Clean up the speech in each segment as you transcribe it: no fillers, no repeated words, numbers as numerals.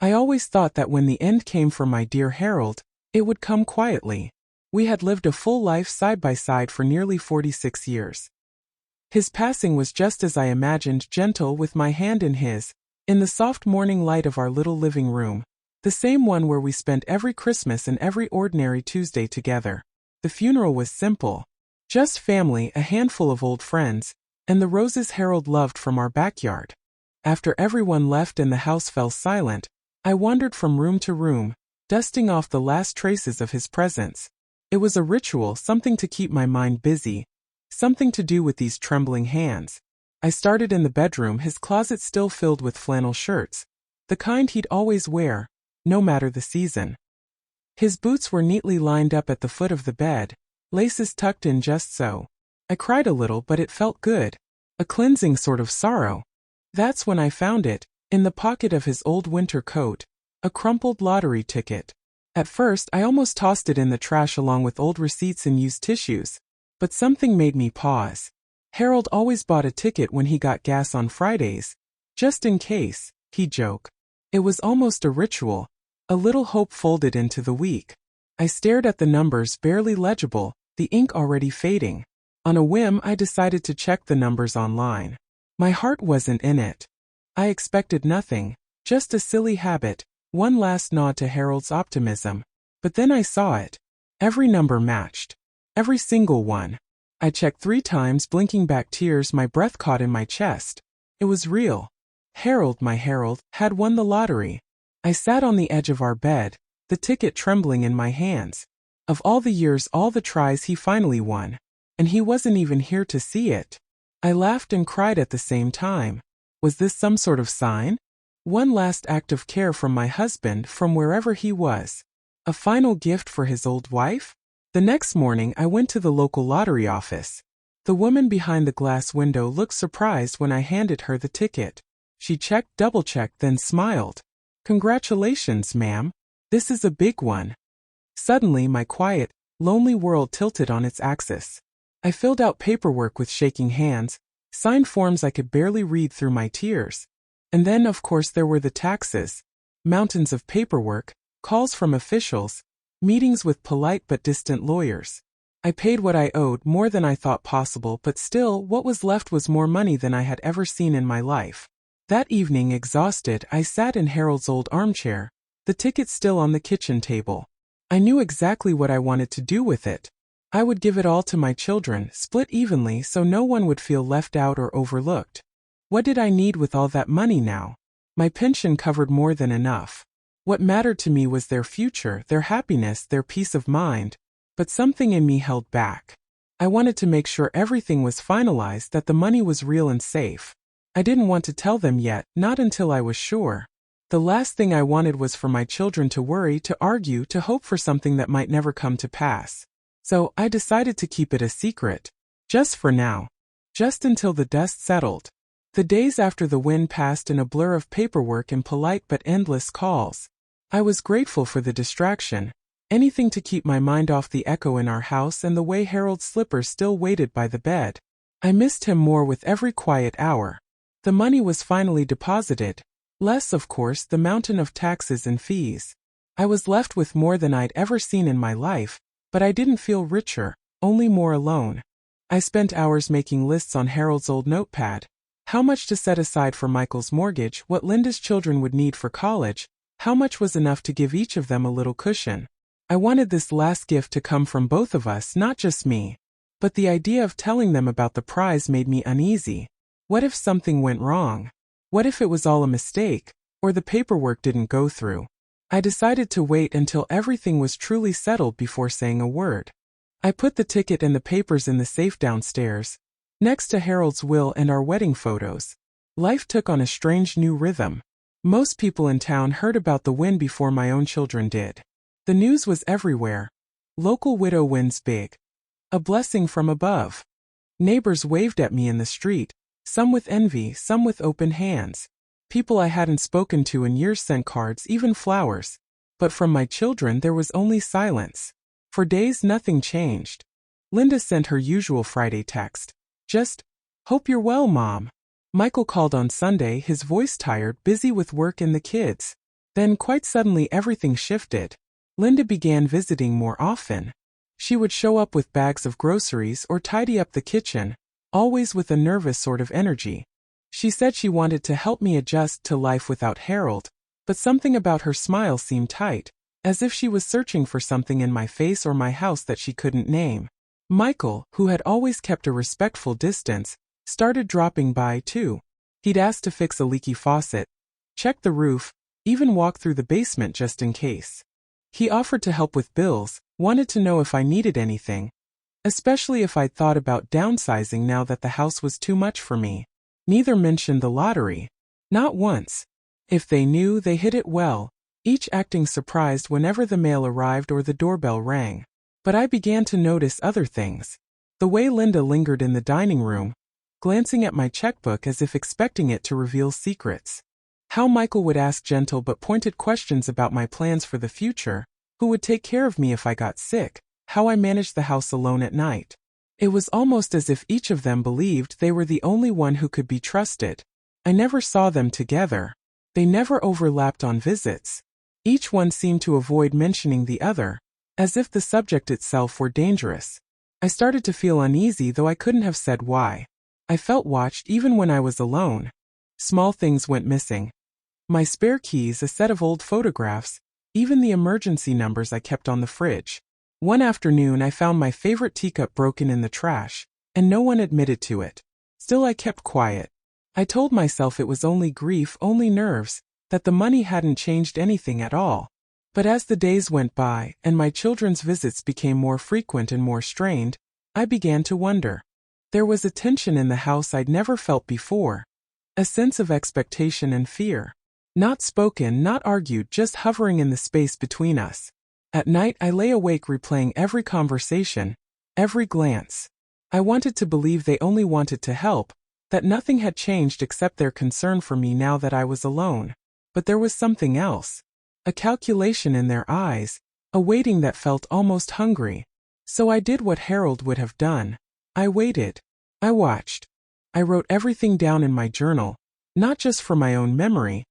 I always thought that when the end came for my dear Harold, it would come quietly. We had lived a full life side by side for nearly 46 years. His passing was just as I imagined, gentle with my hand in his, in the soft morning light of our little living room, the same one where we spent every Christmas and every ordinary Tuesday together. The funeral was simple. Just family, a handful of old friends, and the roses Harold loved from our backyard. After everyone left and the house fell silent, I wandered from room to room, dusting off the last traces of his presence. It was a ritual, something to keep my mind busy, something to do with these trembling hands. I started in the bedroom, his closet still filled with flannel shirts, the kind he'd always wear, no matter the season. His boots were neatly lined up at the foot of the bed, laces tucked in just so. I cried a little, but it felt good, a cleansing sort of sorrow. That's when I found it, in the pocket of his old winter coat, a crumpled lottery ticket. At first, I almost tossed it in the trash along with old receipts and used tissues, but something made me pause. Harold always bought a ticket when he got gas on Fridays, just in case, he'd joke. It was almost a ritual, a little hope folded into the week. I stared at the numbers, barely legible, the ink already fading. On a whim, I decided to check the numbers online. My heart wasn't in it. I expected nothing, just a silly habit, one last nod to Harold's optimism. But then I saw it. Every number matched. Every single one. I checked 3 times, blinking back tears, my breath caught in my chest. It was real. Harold, my Harold, had won the lottery. I sat on the edge of our bed, the ticket trembling in my hands. Of all the years, all the tries, he finally won. And he wasn't even here to see it. I laughed and cried at the same time. Was this some sort of sign? One last act of care from my husband, from wherever he was. A final gift for his old wife? The next morning, I went to the local lottery office. The woman behind the glass window looked surprised when I handed her the ticket. She checked, double-checked, then smiled. "Congratulations, ma'am. This is a big one." Suddenly, my quiet, lonely world tilted on its axis. I filled out paperwork with shaking hands, signed forms I could barely read through my tears. And then, of course, there were the taxes. Mountains of paperwork, calls from officials, meetings with polite but distant lawyers. I paid what I owed, more than I thought possible, but still, what was left was more money than I had ever seen in my life. That evening, exhausted, I sat in Harold's old armchair, the ticket still on the kitchen table. I knew exactly what I wanted to do with it. I would give it all to my children, split evenly so no one would feel left out or overlooked. What did I need with all that money now? My pension covered more than enough. What mattered to me was their future, their happiness, their peace of mind. But something in me held back. I wanted to make sure everything was finalized, that the money was real and safe. I didn't want to tell them yet, not until I was sure. The last thing I wanted was for my children to worry, to argue, to hope for something that might never come to pass. So, I decided to keep it a secret. Just for now. Just until the dust settled. The days after the win passed in a blur of paperwork and polite but endless calls. I was grateful for the distraction. Anything to keep my mind off the echo in our house and the way Harold's slippers still waited by the bed. I missed him more with every quiet hour. The money was finally deposited. Less, of course, the mountain of taxes and fees. I was left with more than I'd ever seen in my life, but I didn't feel richer, only more alone. I spent hours making lists on Harold's old notepad. How much to set aside for Michael's mortgage, what Linda's children would need for college, how much was enough to give each of them a little cushion. I wanted this last gift to come from both of us, not just me. But the idea of telling them about the prize made me uneasy. What if something went wrong? What if it was all a mistake, or the paperwork didn't go through? I decided to wait until everything was truly settled before saying a word. I put the ticket and the papers in the safe downstairs, next to Harold's will and our wedding photos. Life took on a strange new rhythm. Most people in town heard about the win before my own children did. The news was everywhere. Local widow wins big. A blessing from above. Neighbors waved at me in the street, some with envy, some with open hands. People I hadn't spoken to in years sent cards, even flowers. But from my children there was only silence. For days nothing changed. Linda sent her usual Friday text. Just, "Hope you're well, Mom." Michael called on Sunday, his voice tired, busy with work and the kids. Then quite suddenly everything shifted. Linda began visiting more often. She would show up with bags of groceries or tidy up the kitchen, always with a nervous sort of energy. She said she wanted to help me adjust to life without Harold, but something about her smile seemed tight, as if she was searching for something in my face or my house that she couldn't name. Michael, who had always kept a respectful distance, started dropping by too. He'd ask to fix a leaky faucet, check the roof, even walk through the basement just in case. He offered to help with bills, wanted to know if I needed anything, especially if I'd thought about downsizing now that the house was too much for me. Neither mentioned the lottery. Not once. If they knew, they hid it well, each acting surprised whenever the mail arrived or the doorbell rang. But I began to notice other things. The way Linda lingered in the dining room, glancing at my checkbook as if expecting it to reveal secrets. How Michael would ask gentle but pointed questions about my plans for the future, who would take care of me if I got sick, how I managed the house alone at night. It was almost as if each of them believed they were the only one who could be trusted. I never saw them together. They never overlapped on visits. Each one seemed to avoid mentioning the other, as if the subject itself were dangerous. I started to feel uneasy, though I couldn't have said why. I felt watched even when I was alone. Small things went missing. My spare keys, a set of old photographs, even the emergency numbers I kept on the fridge. One afternoon I found my favorite teacup broken in the trash, and no one admitted to it. Still I kept quiet. I told myself it was only grief, only nerves, that the money hadn't changed anything at all. But as the days went by, and my children's visits became more frequent and more strained, I began to wonder. There was a tension in the house I'd never felt before. A sense of expectation and fear. Not spoken, not argued, just hovering in the space between us. At night I lay awake replaying every conversation, every glance. I wanted to believe they only wanted to help, that nothing had changed except their concern for me now that I was alone. But there was something else. A calculation in their eyes, a waiting that felt almost hungry. So I did what Harold would have done. I waited. I watched. I wrote everything down in my journal, not just for my own memory,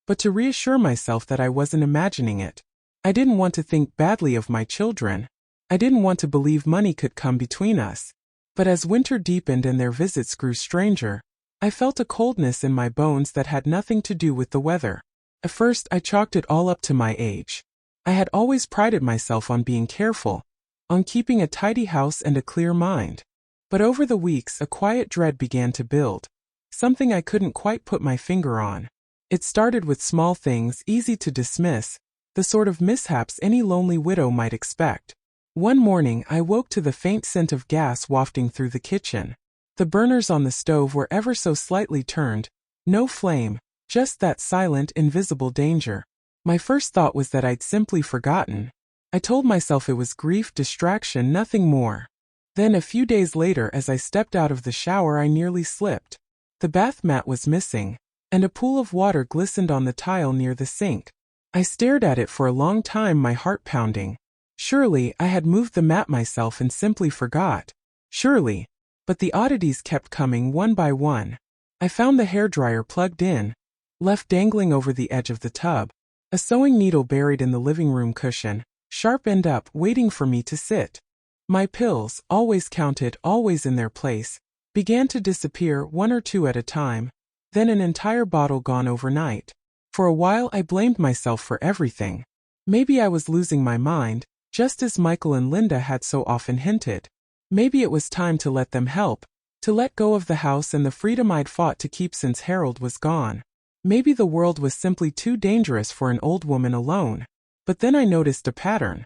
but to reassure myself that I wasn't imagining it. I didn't want to think badly of my children. I didn't want to believe money could come between us. But as winter deepened and their visits grew stranger, I felt a coldness in my bones that had nothing to do with the weather. At first I chalked it all up to my age. I had always prided myself on being careful, on keeping a tidy house and a clear mind. But over the weeks a quiet dread began to build, something I couldn't quite put my finger on. It started with small things easy to dismiss, the sort of mishaps any lonely widow might expect. One morning I woke to the faint scent of gas wafting through the kitchen. The burners on the stove were ever so slightly turned, no flame, just that silent, invisible danger. My first thought was that I'd simply forgotten. I told myself it was grief, distraction, nothing more. Then a few days later, as I stepped out of the shower, I nearly slipped. The bath mat was missing, and a pool of water glistened on the tile near the sink. I stared at it for a long time, my heart pounding. Surely I had moved the mat myself and simply forgot. Surely. But the oddities kept coming one by one. I found the hairdryer plugged in, left dangling over the edge of the tub, a sewing needle buried in the living room cushion, sharp end up, waiting for me to sit. My pills, always counted, always in their place, began to disappear, one or two at a time, then an entire bottle gone overnight. For a while I blamed myself for everything. Maybe I was losing my mind, just as Michael and Linda had so often hinted. Maybe it was time to let them help, to let go of the house and the freedom I'd fought to keep since Harold was gone. Maybe the world was simply too dangerous for an old woman alone. But then I noticed a pattern.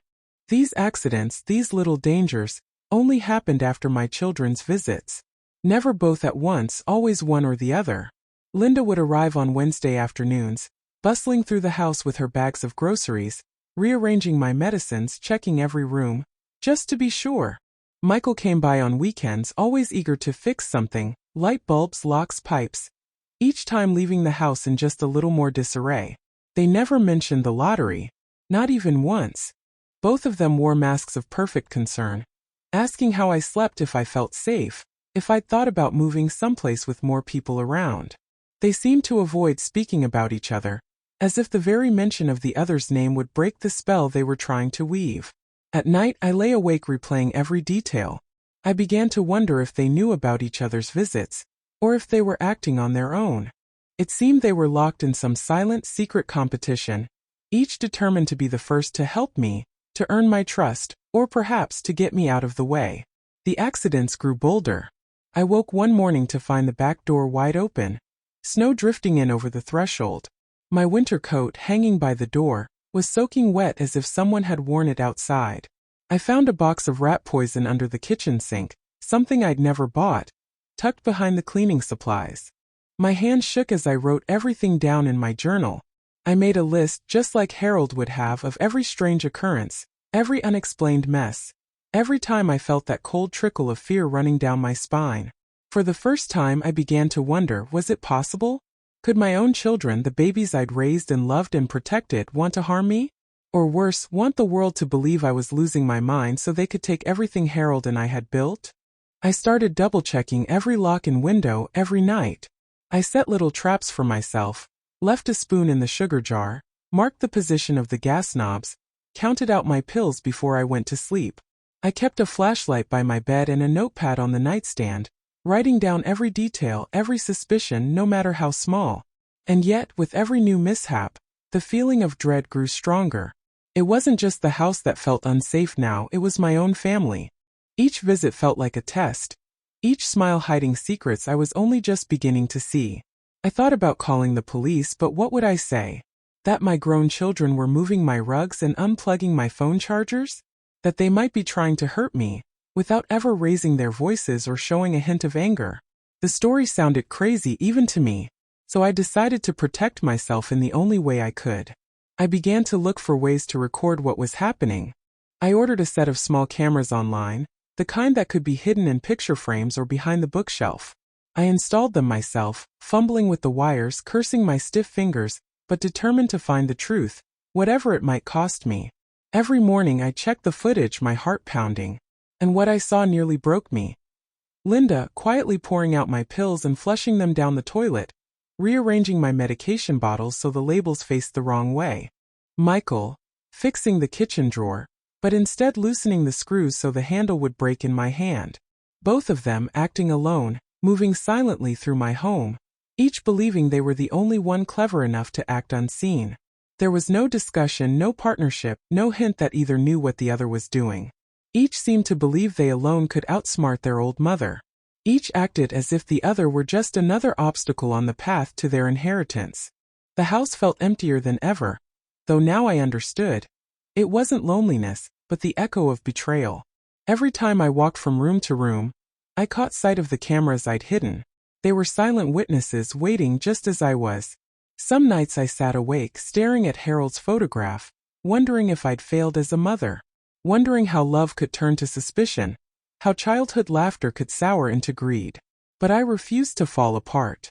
These accidents, these little dangers, only happened after my children's visits. Never both at once, always one or the other. Linda would arrive on Wednesday afternoons, bustling through the house with her bags of groceries, rearranging my medicines, checking every room, just to be sure. Michael came by on weekends, always eager to fix something, light bulbs, locks, pipes, each time leaving the house in just a little more disarray. They never mentioned the lottery, not even once. Both of them wore masks of perfect concern, asking how I slept, if I felt safe, if I'd thought about moving someplace with more people around. They seemed to avoid speaking about each other, as if the very mention of the other's name would break the spell they were trying to weave. At night, I lay awake replaying every detail. I began to wonder if they knew about each other's visits, or if they were acting on their own. It seemed they were locked in some silent, secret competition, each determined to be the first to help me, to earn my trust, or perhaps to get me out of the way. The accidents grew bolder. I woke one morning to find the back door wide open, snow drifting in over the threshold. My winter coat, hanging by the door, was soaking wet as if someone had worn it outside. I found a box of rat poison under the kitchen sink, something I'd never bought, tucked behind the cleaning supplies. My hand shook as I wrote everything down in my journal. I made a list just like Harold would have of every strange occurrence, every unexplained mess, every time I felt that cold trickle of fear running down my spine. For the first time I began to wonder, was it possible? Could my own children, the babies I'd raised and loved and protected, want to harm me? Or worse, want the world to believe I was losing my mind so they could take everything Harold and I had built? I started double-checking every lock and window every night. I set little traps for myself, left a spoon in the sugar jar, marked the position of the gas knobs, counted out my pills before I went to sleep. I kept a flashlight by my bed and a notepad on the nightstand, writing down every detail, every suspicion, no matter how small. And yet, with every new mishap, the feeling of dread grew stronger. It wasn't just the house that felt unsafe now, it was my own family. Each visit felt like a test, each smile hiding secrets I was only just beginning to see. I thought about calling the police, but what would I say? That my grown children were moving my rugs and unplugging my phone chargers? That they might be trying to hurt me, without ever raising their voices or showing a hint of anger? The story sounded crazy even to me, so I decided to protect myself in the only way I could. I began to look for ways to record what was happening. I ordered a set of small cameras online, the kind that could be hidden in picture frames or behind the bookshelf. I installed them myself, fumbling with the wires, cursing my stiff fingers, but determined to find the truth, whatever it might cost me. Every morning I checked the footage, my heart pounding, and what I saw nearly broke me. Linda, quietly pouring out my pills and flushing them down the toilet, rearranging my medication bottles so the labels faced the wrong way. Michael, fixing the kitchen drawer, but instead loosening the screws so the handle would break in my hand. Both of them acting alone, moving silently through my home, each believing they were the only one clever enough to act unseen. There was no discussion, no partnership, no hint that either knew what the other was doing. Each seemed to believe they alone could outsmart their old mother. Each acted as if the other were just another obstacle on the path to their inheritance. The house felt emptier than ever, though now I understood. It wasn't loneliness, but the echo of betrayal. Every time I walked from room to room, I caught sight of the cameras I'd hidden. They were silent witnesses waiting just as I was. Some nights I sat awake, staring at Harold's photograph, wondering if I'd failed as a mother, wondering how love could turn to suspicion, how childhood laughter could sour into greed. But I refused to fall apart.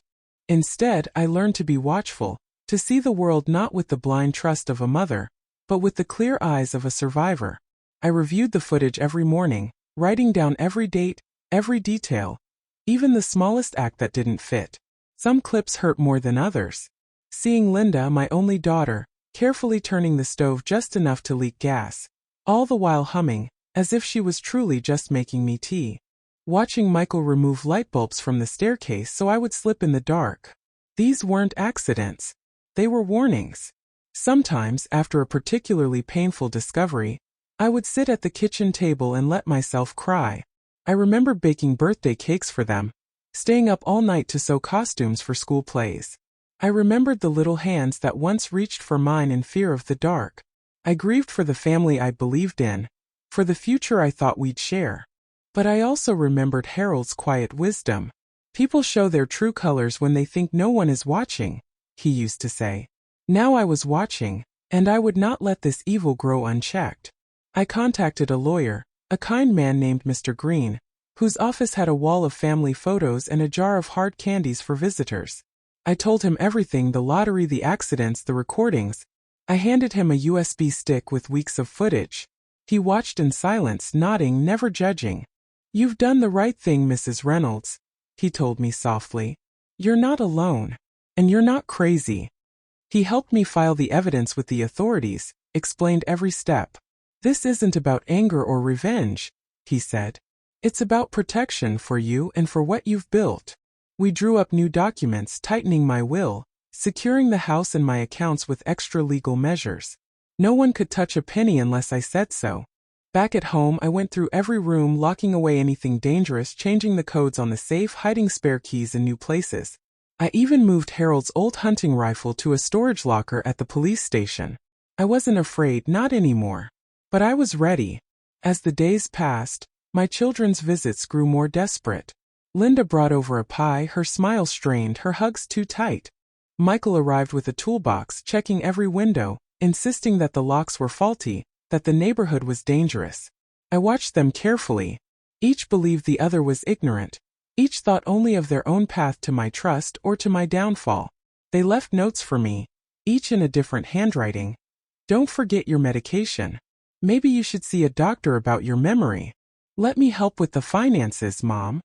Instead, I learned to be watchful, to see the world not with the blind trust of a mother, but with the clear eyes of a survivor. I reviewed the footage every morning, writing down every date, every detail, even the smallest act that didn't fit. Some clips hurt more than others. Seeing Linda, my only daughter, carefully turning the stove just enough to leak gas, all the while humming, as if she was truly just making me tea. Watching Michael remove light bulbs from the staircase so I would slip in the dark. These weren't accidents. They were warnings. Sometimes, after a particularly painful discovery, I would sit at the kitchen table and let myself cry. I remember baking birthday cakes for them, staying up all night to sew costumes for school plays. I remembered the little hands that once reached for mine in fear of the dark. I grieved for the family I believed in, for the future I thought we'd share. But I also remembered Harold's quiet wisdom. People show their true colors when they think no one is watching, he used to say. Now I was watching, and I would not let this evil grow unchecked. I contacted a lawyer, a kind man named Mr. Green, whose office had a wall of family photos and a jar of hard candies for visitors. I told him everything, the lottery, the accidents, the recordings. I handed him a USB stick with weeks of footage. He watched in silence, nodding, never judging. "You've done the right thing, Mrs. Reynolds," he told me softly. "You're not alone. And you're not crazy." He helped me file the evidence with the authorities, explained every step. This isn't about anger or revenge, he said. It's about protection for you and for what you've built. We drew up new documents tightening my will, securing the house and my accounts with extra legal measures. No one could touch a penny unless I said so. Back at home, I went through every room, locking away anything dangerous, changing the codes on the safe, hiding spare keys in new places. I even moved Harold's old hunting rifle to a storage locker at the police station. I wasn't afraid, not anymore. But I was ready. As the days passed, my children's visits grew more desperate. Linda brought over a pie, her smile strained, her hugs too tight. Michael arrived with a toolbox, checking every window, insisting that the locks were faulty, that the neighborhood was dangerous. I watched them carefully. Each believed the other was ignorant. Each thought only of their own path to my trust or to my downfall. They left notes for me, each in a different handwriting. Don't forget your medication. Maybe you should see a doctor about your memory. Let me help with the finances, Mom.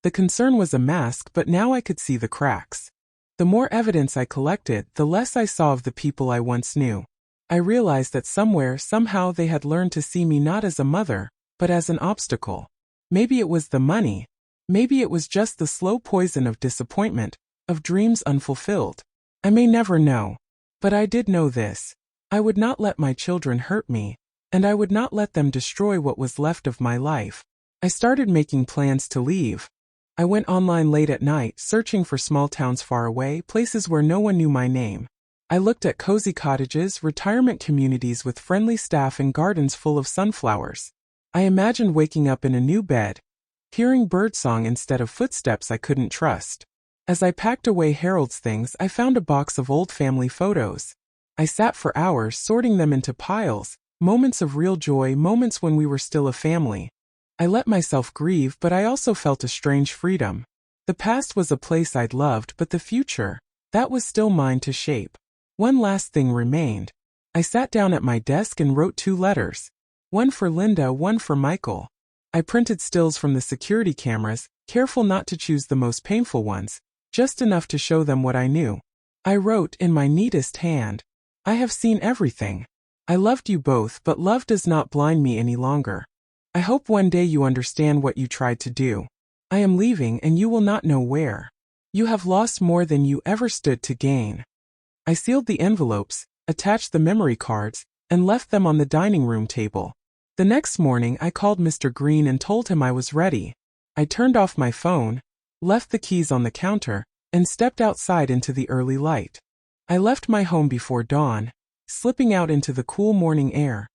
The concern was a mask, but now I could see the cracks. The more evidence I collected, the less I saw of the people I once knew. I realized that somewhere, somehow they had learned to see me not as a mother, but as an obstacle. Maybe it was the money. Maybe it was just the slow poison of disappointment, of dreams unfulfilled. I may never know. But I did know this. I would not let my children hurt me, and I would not let them destroy what was left of my life. I started making plans to leave. I went online late at night, searching for small towns far away, places where no one knew my name. I looked at cozy cottages, retirement communities with friendly staff and gardens full of sunflowers. I imagined waking up in a new bed, hearing birdsong instead of footsteps I couldn't trust. As I packed away Harold's things, I found a box of old family photos. I sat for hours sorting them into piles, moments of real joy, moments when we were still a family. I let myself grieve, but I also felt a strange freedom. The past was a place I'd loved, but the future, that was still mine to shape. One last thing remained. I sat down at my desk and wrote 2 letters. One for Linda, one for Michael. I printed stills from the security cameras, careful not to choose the most painful ones, just enough to show them what I knew. I wrote in my neatest hand, I have seen everything. I loved you both, but love does not blind me any longer. I hope one day you understand what you tried to do. I am leaving and you will not know where. You have lost more than you ever stood to gain. I sealed the envelopes, attached the memory cards, and left them on the dining room table. The next morning I called Mr. Green and told him I was ready. I turned off my phone, left the keys on the counter, and stepped outside into the early light. I left my home before dawn, slipping out into the cool morning air,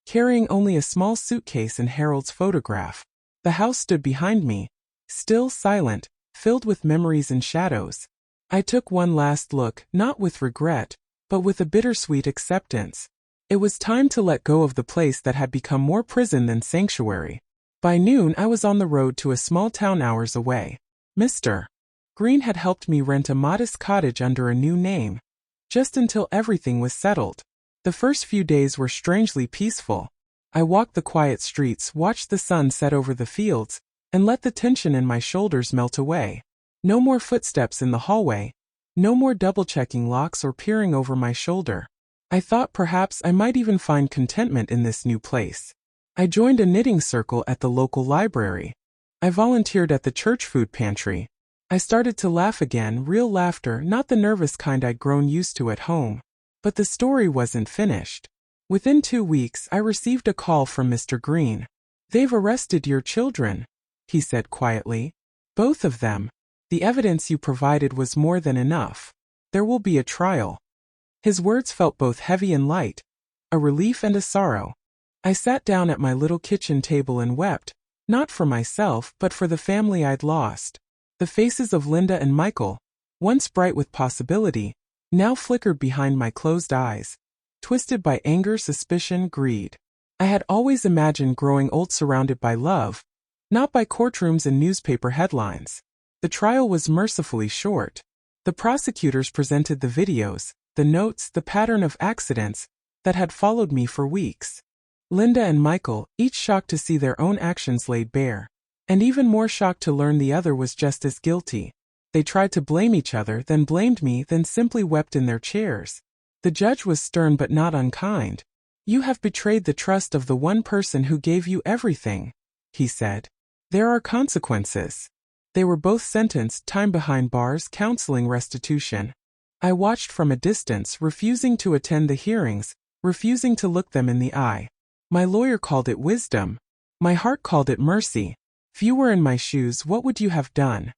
carrying only a small suitcase and Harold's photograph. The house stood behind me, still, silent, filled with memories and shadows. I took one last look, not with regret, but with a bittersweet acceptance. It was time to let go of the place that had become more prison than sanctuary. By noon I was on the road to a small town hours away. Mr. Green had helped me rent a modest cottage under a new name, just until everything was settled. The first few days were strangely peaceful. I walked the quiet streets, watched the sun set over the fields, and let the tension in my shoulders melt away. No more footsteps in the hallway, no more double-checking locks or peering over my shoulder. I thought perhaps I might even find contentment in this new place. I joined a knitting circle at the local library. I volunteered at the church food pantry. I started to laugh again, real laughter, not the nervous kind I'd grown used to at home. But the story wasn't finished. Within 2 weeks, I received a call from Mr. Green. "They've arrested your children," he said quietly. "Both of them. The evidence you provided was more than enough. There will be a trial." His words felt both heavy and light, a relief and a sorrow. I sat down at my little kitchen table and wept, not for myself, but for the family I'd lost. The faces of Linda and Michael, once bright with possibility, now flickered behind my closed eyes, twisted by anger, suspicion, greed. I had always imagined growing old surrounded by love, not by courtrooms and newspaper headlines. The trial was mercifully short. The prosecutors presented the videos, the notes, the pattern of accidents that had followed me for weeks. Linda and Michael, each shocked to see their own actions laid bare, and even more shocked to learn the other was just as guilty. They tried to blame each other, then blamed me, then simply wept in their chairs. The judge was stern but not unkind. You have betrayed the trust of the one person who gave you everything, he said. There are consequences. They were both sentenced, time behind bars, counseling, restitution. I watched from a distance, refusing to attend the hearings, refusing to look them in the eye. My lawyer called it wisdom. My heart called it mercy. If you were in my shoes, what would you have done?